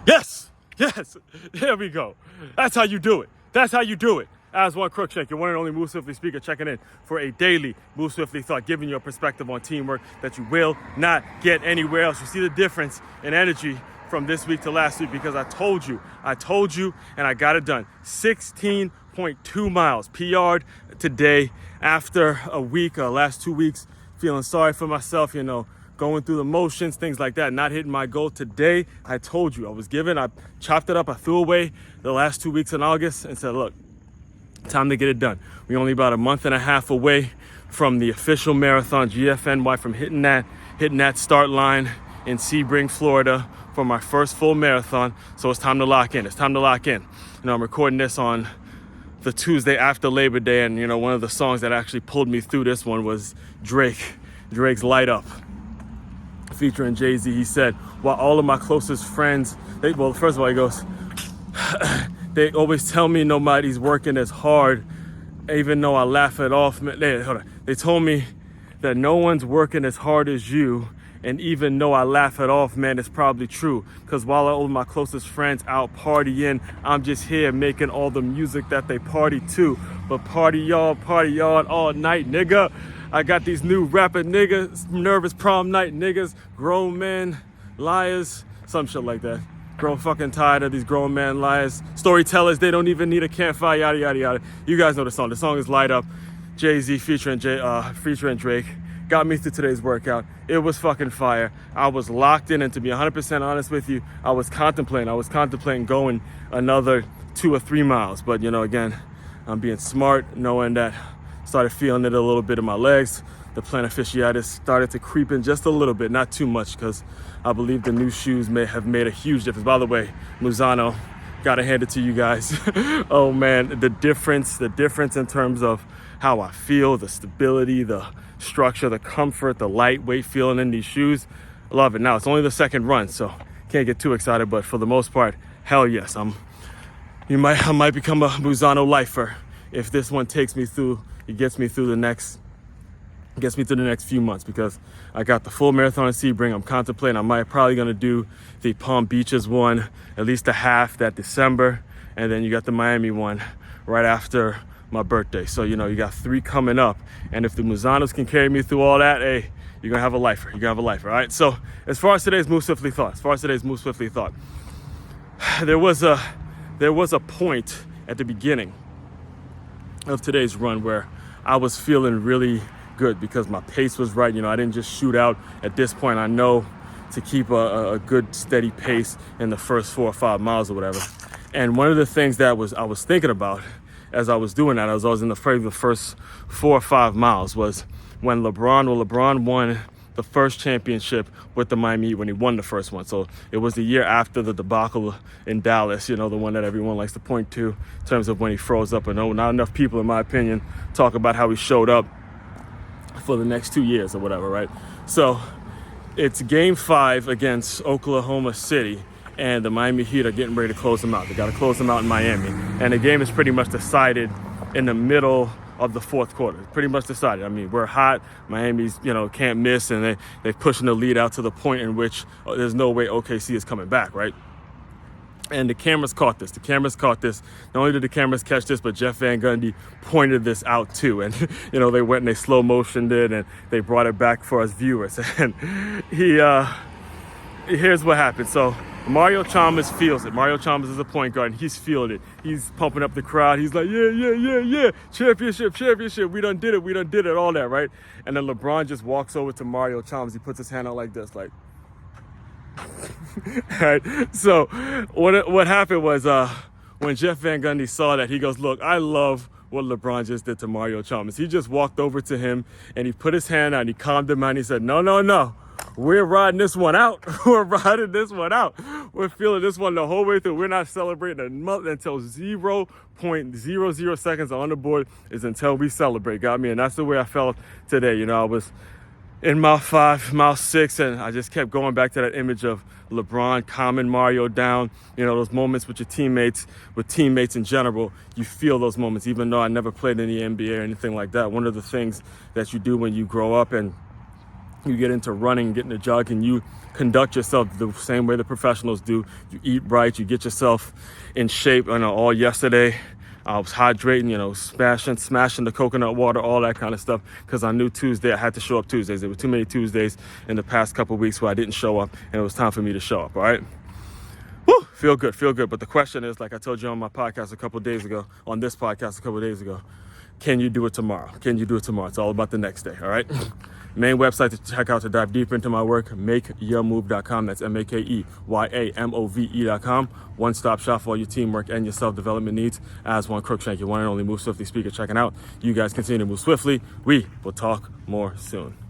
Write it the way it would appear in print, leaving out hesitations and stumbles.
Yes, there we go. That's how you do it. That's how you do it. Aswand Cruickshank, your one and only Move Swiftly speaker, checking in for a daily Move Swiftly thought, giving you a perspective on teamwork that you will not get anywhere else. You see the difference in energy from this week to last week because I told you, and I got it done. 16.2 miles, PR'd today after a week, last 2 weeks, feeling sorry for myself, going through the motions, things like that, not hitting my goal. Today, I told you, I chopped it up, I threw away the last 2 weeks in August and said, look, time to get it done. We're only about a month and a half away from the official marathon, GFNY, from hitting that start line in Sebring, Florida for my first full marathon. So it's time to lock in. I'm recording this on the Tuesday after Labor Day, and one of the songs that actually pulled me through this one was Drake's Light Up, featuring Jay-Z. He said, while all of my closest friends, first of all, he goes, they always tell me nobody's working as hard, even though I laugh it off. They told me that no one's working as hard as you, and even though I laugh it off, man, it's probably true. Because while all of my closest friends out partying, I'm just here making all the music that they party to. But party hard all night, nigga. I got these new rapper niggas, nervous prom night niggas, grown men, liars, some shit like that. Grown fucking tired of these grown man liars. Storytellers, they don't even need a campfire, yada, yada, yada. You guys know the song. The song is Light Up. Jay-Z featuring Drake. Got me through today's workout. It was fucking fire. I was locked in, and to be 100% honest with you, I was contemplating going another 2 or 3 miles. But, again, I'm being smart, knowing that started feeling it a little bit in my legs. The plantar fasciitis started to creep in just a little bit, not too much, because I believe the new shoes may have made a huge difference. By the way, Lozano, gotta hand it to you guys. Oh man, the difference in terms of how I feel, the stability, the structure, the comfort, the lightweight feeling in these shoes. I love it. Now, it's only the second run, so can't get too excited, but for the most part, hell yes. I might become a Lozano lifer if this one takes me through. It gets me through the next few months, because I got the full marathon in Sebring. I'm contemplating. Probably going to do the Palm Beaches one, at least a half that December. And then you got the Miami one right after my birthday. So, you got 3 coming up. And if the Muzanos can carry me through all that, hey, you're going to have a lifer. All right. So as far as today's Move Swiftly thought, there was a point at the beginning of today's run where I was feeling really good because my pace was right. I didn't just shoot out. At this point, I know to keep a good steady pace in the first 4 or 5 miles or whatever. And one of the things that I was thinking about as I was doing that, as I was in the first 4 or 5 miles, was when LeBron won the first championship with the Miami Heat, when he won the first one. So it was the year after the debacle in Dallas, the one that everyone likes to point to in terms of when he froze up. And not enough people, in my opinion, talk about how he showed up for the next 2 years or whatever, right? So it's game 5 against Oklahoma City, and the Miami Heat are getting ready to close them out. They got to close them out in Miami. And the game is pretty much decided in the middle of the fourth quarter. Pretty much decided. I mean, we're hot. Miami's, can't miss, and they're pushing the lead out to the point in which there's no way OKC is coming back, right? And the cameras caught this. Not only did the cameras catch this, but Jeff Van Gundy pointed this out too. And, they went and they slow motioned it and they brought it back for us viewers. And here's what happened. So Mario Chalmers feels it. Mario Chalmers is a point guard, and he's feeling it. He's pumping up the crowd. He's like, yeah. Championship. We done did it, all that, right? And then LeBron just walks over to Mario Chalmers. He puts his hand out like this, like, right? So what happened was when Jeff Van Gundy saw that, he goes, look, I love what LeBron just did to Mario Chalmers. He just walked over to him and he put his hand out and he calmed him out and he said, no. We're riding this one out. We're feeling this one the whole way through. We're not celebrating until 0.00 seconds on the board is until we celebrate. Got me? And that's the way I felt today. I was in mile 5, mile 6, and I just kept going back to that image of LeBron calming Mario down. Those moments with your teammates, in general, you feel those moments, even though I never played in the NBA or anything like that. One of the things that you do when you grow up and you get into running, get into jogging, you conduct yourself the same way the professionals do. You eat right, you get yourself in shape. All yesterday, I was hydrating, smashing the coconut water, all that kind of stuff, because I knew Tuesday I had to show up Tuesdays. There were too many Tuesdays in the past couple of weeks where I didn't show up, and it was time for me to show up, all right? Woo, feel good. But the question is, like I told you on my podcast a couple of days ago, can you do it tomorrow? It's all about the next day, all right? Main website to check out to dive deeper into my work, makeyourmove.com. That's makeyourmove.com. One-stop shop for all your teamwork and your self-development needs. Aswand Cruickshank, your one and only Move Swiftly speaker, checking out. You guys continue to move swiftly. We will talk more soon.